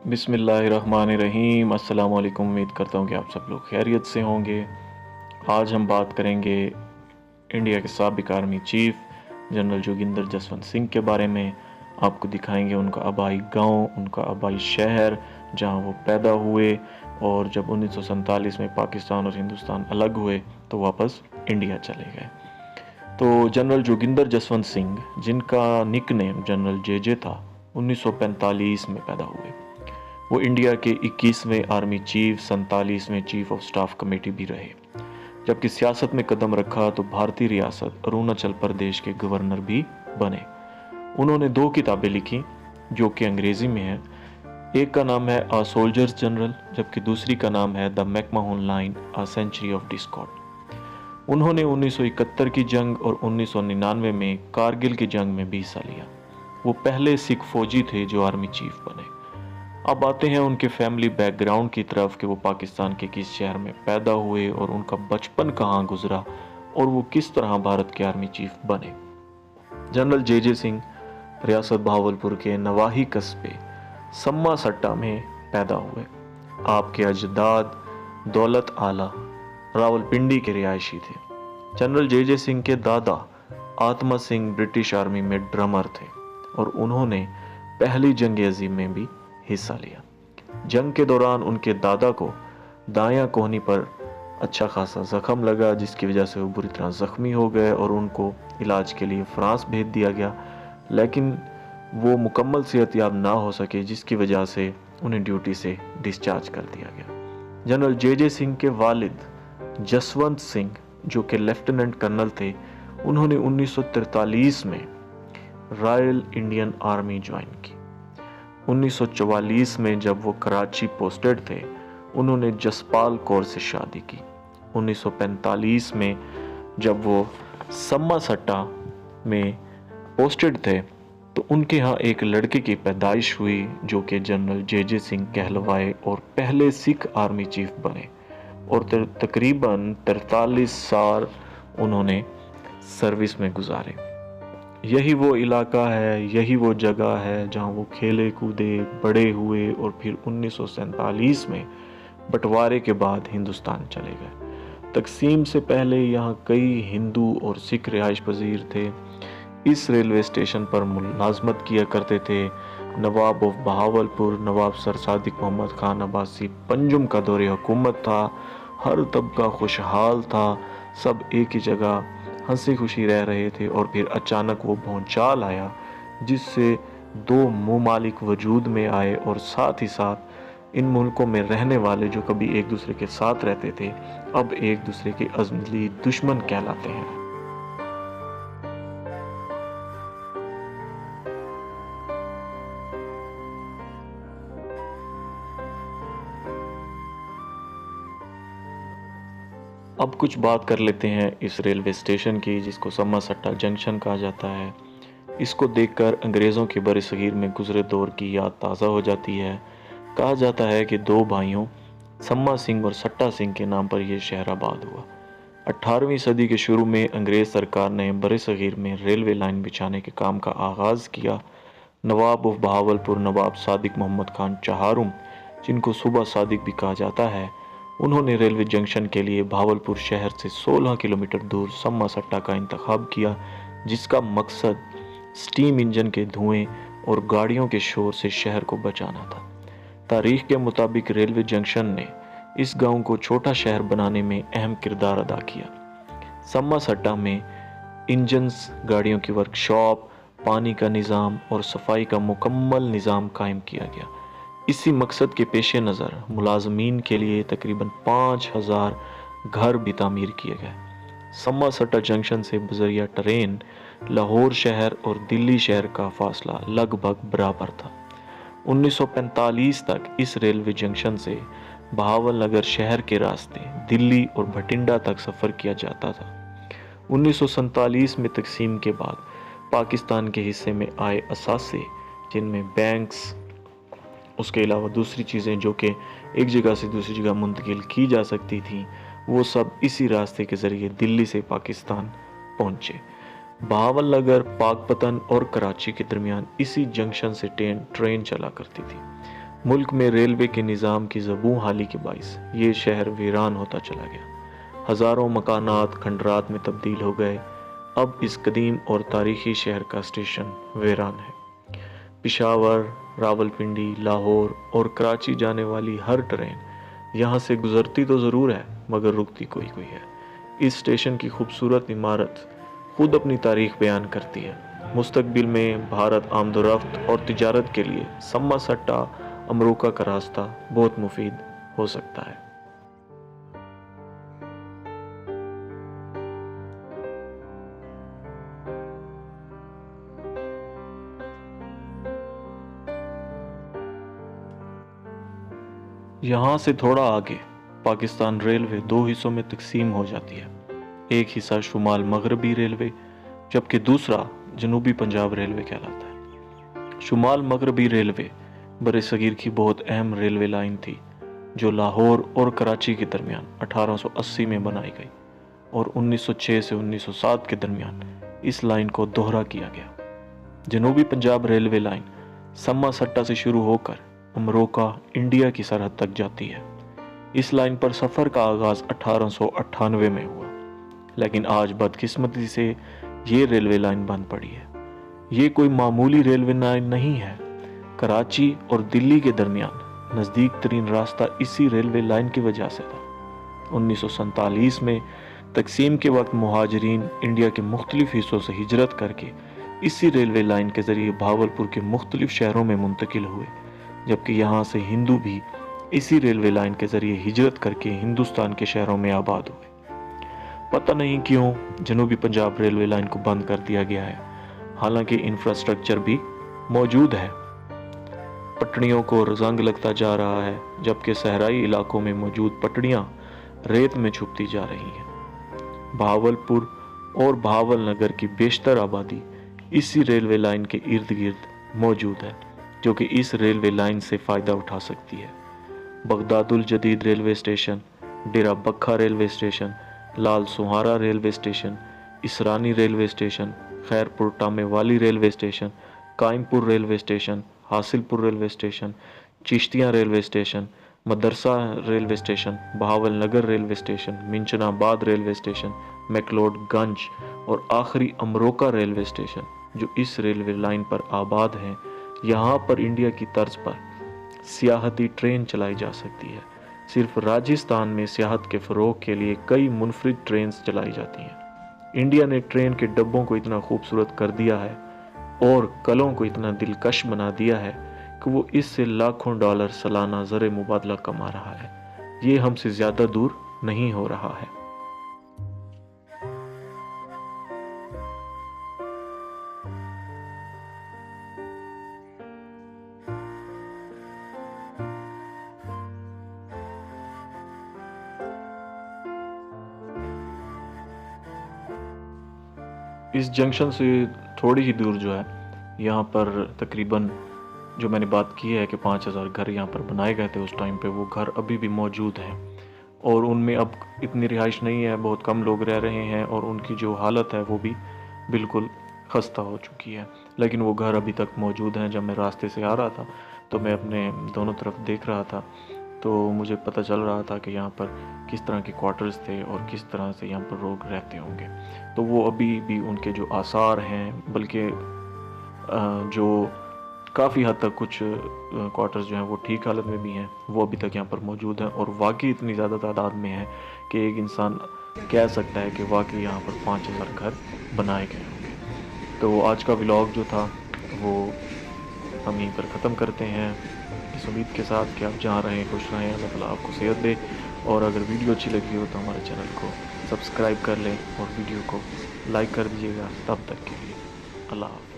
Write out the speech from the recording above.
बिस्मिल्लाहिर्रहमानिर्रहीम। अस्सलाम वालेकुम। उम्मीद करता हूँ कि आप सब लोग खैरियत से होंगे। आज हम बात करेंगे इंडिया के साबिक army chief general Joginder Jaswant Singh के बारे में। आपको दिखाएंगे उनका आबाई गांव, उनका आबाई शहर जहां वो पैदा हुए, और जब 1947 में पाकिस्तान और हिंदुस्तान अलग हुए तो वापस इंडिया चले गए। तो जनरल जोगिंदर जसवंत सिंह, जिनका निकनेम जनरल जेजे था, 1945 में पैदा हुए। वो इंडिया के 21वें आर्मी चीफ, 47वें चीफ ऑफ स्टाफ कमेटी भी रहे। जबकि सियासत में कदम रखा तो भारतीय रियासत अरुणाचल प्रदेश के गवर्नर भी बने। उन्होंने 2 किताबें लिखी जो कि अंग्रेजी में है। एक का नाम है अ सोल्जर्स जनरल, जबकि दूसरी का नाम है the McMahon line a century of discord. उन्होंने 1971 की जंग और 1999 में कारगिल की जंग में भी हिस्सा लिया। वो पहले सिख फौजी थे जो आर्मी चीफ बने। अब आते हैं उनके फैमिली बैकग्राउंड की तरफ कि वो पाकिस्तान के किस शहर में पैदा हुए और उनका बचपन कहाँ गुजरा और वो किस तरह भारत के आर्मी चीफ बने। जनरल जेजे सिंह रियासत बहावलपुर के नवाही कस्बे सम्मा सट्टा में पैदा हुए। आपके अजदाद दौलत आला रावलपिंडी के रिहायशी थे। जनरल जेजे सिंह के दादा आत्मा सिंह ब्रिटिश आर्मी में ड्रमर थे और उन्होंने पहली जंग अजीम में भी हिस्सा लिया। जंग के दौरान उनके दादा को दायां कोहनी पर अच्छा खासा जख्म लगा, जिसकी वजह से वो बुरी तरह जख्मी हो गए और उनको इलाज के लिए फ्रांस भेज दिया गया, लेकिन वो मुकम्मल सेहतयाब ना हो सके, जिसकी वजह से उन्हें ड्यूटी से डिस्चार्ज कर दिया गया। जनरल जेजे सिंह के वालिद जसवंत सिंह, जो कि लेफ्टिनेंट कर्नल थे, उन्होंने 1943 में रॉयल इंडियन आर्मी ज्वाइन की। 1944 में जब वो कराची पोस्टेड थे, उन्होंने जसपाल कौर से शादी की। 1945 में जब वो सम्मा सट्टा में पोस्टेड थे तो उनके यहाँ एक लड़के की पैदाइश हुई जो कि जनरल जेजे सिंह कहलवाए और पहले सिख आर्मी चीफ बने, और तकरीबन 43 साल उन्होंने सर्विस में गुजारे। यही वो इलाका है, यही वो जगह है जहां वो खेले कूदे बड़े हुए और फिर 1947 में बंटवारे के बाद हिंदुस्तान चले गए। तकसीम से पहले यहाँ कई हिंदू और सिख रिहाइश पजीर थे। इस रेलवे स्टेशन पर मुलाजमत किया करते थे नवाब ऑफ बहावलपुर, नवाब सर सादिक मोहम्मद खान अब्बासी पंजुम का दौरे हुकूमत था। हर तबका खुशहाल था, सब एक ही जगह हंसी खुशी रह रहे थे, और फिर अचानक वो भूचाल आया जिससे 2 मुमालिक वजूद में आए, और साथ ही साथ इन मुल्कों में रहने वाले जो कभी एक दूसरे के साथ रहते थे अब एक दूसरे के अज़ली दुश्मन कहलाते हैं। अब कुछ बात कर लेते हैं इस रेलवे स्टेशन की, जिसको सम्मा सट्टा जंक्शन कहा जाता है। इसको देखकर अंग्रेज़ों के बरसगीर में गुजरे दौर की याद ताज़ा हो जाती है। कहा जाता है कि 2 भाइयों सम्मा सिंह और सट्टा सिंह के नाम पर यह शहर आबाद हुआ। 18वीं सदी के शुरू में अंग्रेज़ सरकार ने बरसगीर में रेलवे लाइन बिछाने के काम का आगाज़ किया। नवाब ऑफ बहावलपुर नवाब सादिक मोहम्मद खान चहारुम, जिनको सूबा सादिक भी कहा जाता है, उन्होंने रेलवे जंक्शन के लिए भावलपुर शहर से 16 किलोमीटर दूर सम्मा सट्टा का इंतखाब किया, जिसका मकसद स्टीम इंजन के धुएं और गाड़ियों के शोर से शहर को बचाना था। तारीख के मुताबिक रेलवे जंक्शन ने इस गांव को छोटा शहर बनाने में अहम किरदार अदा किया। सम्मा सट्टा में इंजन्स, गाड़ियों की वर्कशॉप, पानी का निज़ाम और सफाई का मुकम्मल निज़ाम कायम किया गया। इसी मकसद के पेश नज़र मुलाजमीन के लिए तकरीबन 5000 घर भी तामीर किए गए। सम्मा सट्टा जंक्शन से बजरिया ट्रेन लाहौर शहर और दिल्ली शहर का फासला लगभग बराबर था। 1945 तक इस रेलवे जंक्शन से बहावल नगर शहर के रास्ते दिल्ली और भटिंडा तक सफ़र किया जाता था। 1947 में तकसीम के बाद पाकिस्तान के हिस्से में आए असासे, जिनमें बैंक्स, उसके अलावा दूसरी चीज़ें जो कि एक जगह से दूसरी जगह मुंतकिल की जा सकती थी, वो सब इसी रास्ते के ज़रिए दिल्ली से पाकिस्तान पहुँचे। बहावल नगर, पाकपतन और कराची के दरमियान इसी जंक्शन से ट्रेन चला करती थी। ملک میں ریلوے کے نظام کی زبوں حالی کے باعث یہ شہر ویران ہوتا چلا گیا۔ ہزاروں مکانات کھنڈرات میں تبدیل ہو گئے۔ اب اس قدیم اور تاریخی شہر کا اسٹیشن ویران ہے۔ پشاور، راولپنڈی، لاہور اور کراچی جانے والی ہر ٹرین یہاں سے گزرتی تو ضرور ہے مگر رکتی کوئی ہے۔ اس اسٹیشن کی خوبصورت عمارت خود اپنی تاریخ بیان کرتی ہے۔ مستقبل میں بھارت آمد و رفت اور تجارت کے لیے سما سٹا امروکہ کا راستہ بہت مفید ہو سکتا ہے۔ یہاں سے تھوڑا آگے پاکستان ریلوے دو حصوں میں تقسیم ہو جاتی ہے۔ ایک حصہ شمال مغربی ریلوے جبکہ دوسرا جنوبی پنجاب ریلوے کہلاتا ہے۔ شمال مغربی ریلوے برصغیر کی بہت اہم ریلوے لائن تھی جو لاہور اور کراچی کے درمیان 1880 میں بنائی گئی اور 1906 سے 1907 کے درمیان اس لائن کو دوہرا کیا گیا۔ جنوبی پنجاب ریلوے لائن سما سٹا سے شروع ہو کر امروکہ انڈیا کی سرحد تک جاتی ہے۔ اس لائن پر سفر کا آغاز 1898 میں ہوا، لیکن آج بدقسمتی سے یہ ریلوے لائن بند پڑی ہے۔ یہ کوئی معمولی ریلوے لائن نہیں ہے۔ کراچی اور دلی کے درمیان نزدیک ترین راستہ اسی ریلوے لائن کی وجہ سے تھا۔ 1947 میں تقسیم کے وقت مہاجرین انڈیا کے مختلف حصوں سے ہجرت کر کے اسی ریلوے لائن کے ذریعے بھاولپور کے مختلف شہروں میں منتقل ہوئے، جبکہ یہاں سے ہندو بھی اسی ریلوے لائن کے ذریعے ہجرت کر کے ہندوستان کے شہروں میں آباد ہوئے۔ پتہ نہیں کیوں جنوبی پنجاب ریلوے لائن کو بند کر دیا گیا ہے، حالانکہ انفراسٹرکچر بھی موجود ہے۔ پٹڑیوں کو زنگ لگتا جا رہا ہے، جبکہ صحرائی علاقوں میں موجود پٹڑیاں ریت میں چھپتی جا رہی ہیں۔ بہاولپور اور بہاول نگر کی بیشتر آبادی اسی ریلوے لائن کے ارد گرد موجود ہے، جو کہ اس ریلوے لائن سے فائدہ اٹھا سکتی ہے۔ Baghdad al-Jadid railway station, Dera Bakha railway station, Lal Sohara railway station, Asrani railway station, Khairpur Tome والی ریلوے اسٹیشن، قائم پور railway station, Hasilpur railway station, Chishtian railway station, Madrasa railway station, Bahawalnagar railway station, Minchinabad railway station, McLeod گنج اور آخری امروکہ ریلوے اسٹیشن جو اس ریلوے لائن پر آباد ہیں۔ یہاں پر India کی طرز پر سیاحتی ٹرین چلائی جا سکتی ہے۔ صرف راجستھان میں سیاحت کے فروغ کے لیے کئی منفرد ٹرینز چلائی جاتی ہیں۔ انڈیا نے ٹرین کے ڈبوں کو اتنا خوبصورت کر دیا ہے اور کلوں کو اتنا دلکش بنا دیا ہے کہ وہ اس سے لاکھوں ڈالر سالانہ زر مبادلہ کما رہا ہے۔ یہ ہم سے زیادہ دور نہیں ہو رہا ہے۔ اس جنکشن سے تھوڑی ہی دور جو ہے یہاں پر تقریباً جو میں نے بات کی ہے کہ 5000 گھر یہاں پر بنائے گئے تھے اس ٹائم پہ، وہ گھر ابھی بھی موجود ہیں اور ان میں اب اتنی رہائش نہیں ہے، بہت کم لوگ رہ رہے ہیں اور ان کی جو حالت ہے وہ بھی بالکل خستہ ہو چکی ہے، لیکن وہ گھر ابھی تک موجود ہیں۔ جب میں راستے سے آ رہا تھا تو میں اپنے دونوں طرف دیکھ رہا تھا تو مجھے پتہ چل رہا تھا کہ یہاں پر کس طرح کے کوارٹرز تھے اور کس طرح سے یہاں پر لوگ رہتے ہوں گے۔ تو وہ ابھی بھی ان کے جو آثار ہیں، بلکہ جو کافی حد تک کچھ کوارٹرز جو ہیں وہ ٹھیک حالت میں بھی ہیں، وہ ابھی تک یہاں پر موجود ہیں اور واقعی اتنی زیادہ تعداد میں ہیں کہ ایک انسان کہہ سکتا ہے کہ واقعی یہاں پر 5000 گھر بنائے گئے ہوں گے۔ تو آج کا ولاگ جو تھا وہ ہم یہیں پر ختم کرتے ہیں، اس امید کے ساتھ کہ آپ جہاں رہیں خوش رہیں، اللہ تعالیٰ آپ کو صحت دے، اور اگر ویڈیو اچھی لگی ہو تو ہمارے چینل کو سبسکرائب کر لیں اور ویڈیو کو لائک کر دیجیے گا۔ تب تک کے لیے اللہ حافظ۔